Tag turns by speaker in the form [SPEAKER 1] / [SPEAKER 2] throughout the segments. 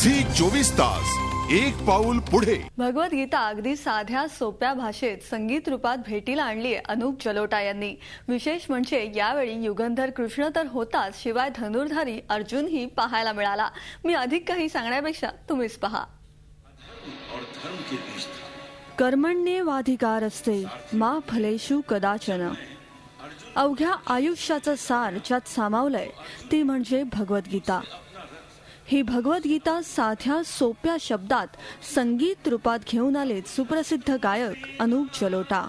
[SPEAKER 1] Zee 24 तास एक पाऊल पुढे।
[SPEAKER 2] भगवद्गीता अगदी साध्या सोप्या भाषेत संगीत रूपात भेटीला आणली अनूप जलोटा यांनी। विशेष म्हणजे यावेळी युगंधर कृष्ण तर होताच, शिवाय धनुर्धारी अर्जुनही पाहायला मिळाला। मी अधिक काही सांगण्यापेक्षा तुम्हीच पहा। कर्मण्येवाधिकारस्ते मा फलेषु कदाचन। अवघ्या आयुष्याचं सार ज्यात सामावलंय ती म्हणजे भगवद्गीता। ही भगवद्गीता साध्या सोप्या शब्दात संगीत रूपात घेऊन आलेत सुप्रसिद्ध गायक अनूप जलोटा।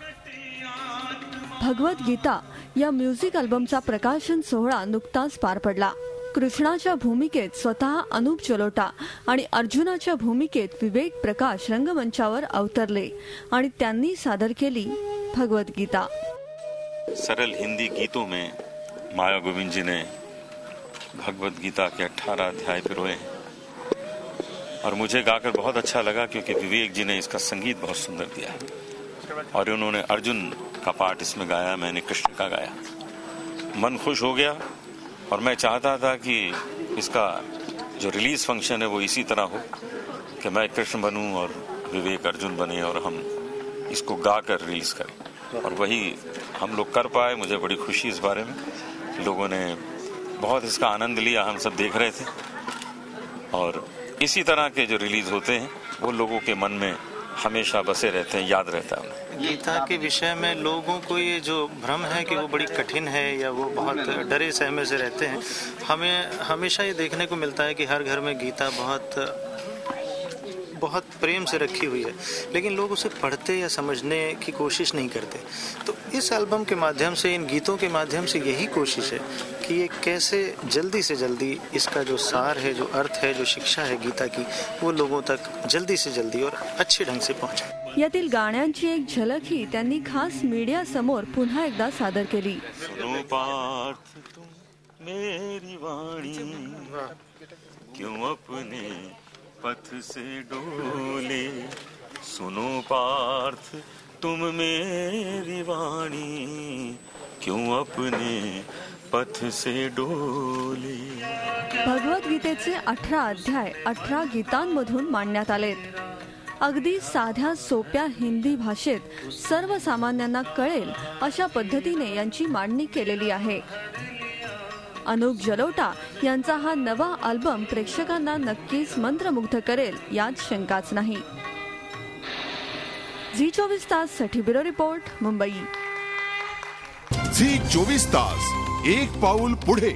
[SPEAKER 2] भगवद्गीता या म्युझिक अल्बमचा प्रकाशन सोहळा नुकताच पार पडला। कृष्णाच्या भूमिकेत स्वतः अनूप जलोटा आणि अर्जुनाच्या भूमिकेत विवेक प्रकाश रंगमंचावर अवतरले आणि त्यांनी सादर केली भगवद्गीता।
[SPEAKER 3] सरल हिंदी गीतों में माया गोविंद जी ने भगवद गीता के 18 अध्याय पिरोए और मुझे गाकर बहुत अच्छा लगा, क्योंकि विवेक जी ने इसका संगीत बहुत सुंदर दिया और उन्होंने अर्जुन का पार्ट इसमें गाया, मैंने कृष्ण का गाया। मन खुश हो गया और मैं चाहता था कि इसका जो रिलीज फंक्शन है वो इसी तरह हो कि मैं कृष्ण बनूं और विवेक अर्जुन बने और हम इसको गाकर रिलीज करें, और वही हम लोग कर पाए। मुझे बड़ी खुशी इस बारे में, लोगों ने बहुत इसका आनंद लिया, हम सब देख रहे थे। और इसी तरह के जो रिलीज होते हैं वो लोगों के मन में हमेशा बसे रहते हैं, याद रहता है उन्हें।
[SPEAKER 4] गीता के विषय में लोगों को ये जो भ्रम है कि वो बड़ी कठिन है या वो बहुत डरे सहमे से रहते हैं, हमें हमेशा ये देखने को मिलता है कि हर घर में गीता बहुत प्रेम से रखी हुई है, लेकिन लोग उसे पढ़ते या समझने की कोशिश नहीं करते। तो इस एल्बम के माध्यम से, इन गीतों के माध्यम से यही कोशिश है कि ये कैसे जल्दी से जल्दी इसका जो सार है, जो अर्थ है, जो शिक्षा है गीता की, वो लोगों तक जल्दी से जल्दी और अच्छे ढंग से पहुंचे।
[SPEAKER 2] यातील गाण्यांची एक झलकही त्यांनी खास मीडिया समोर पुन्हा एकदा सादर केली।
[SPEAKER 3] सुनो पार्थ तुम मेरी वाणी, क्यों अपने पथ से डोले। सुनो पार्थ तुम मेरी वाणी, क्यों अपने पथ से डोले।
[SPEAKER 2] भगवद्गीतेचे 18 अध्याय 18 गीतांमधून मांडण्यात आलेत। अगदी साध्या सोप्या हिंदी भाषेत सर्वसामान्यांना कळेल अशा पद्धतीने यांची मांडणी केलेली आहे। अनूप जलोटा यांचा हा नवा अल्बम प्रेक्षकांना नक्कीच मंत्रमुग्ध करेल यात शंकाच नाही। झी 24 तास साठी ब्युरो रिपोर्ट, मुंबई।
[SPEAKER 1] झी 24 तास एक पाऊल पुढे।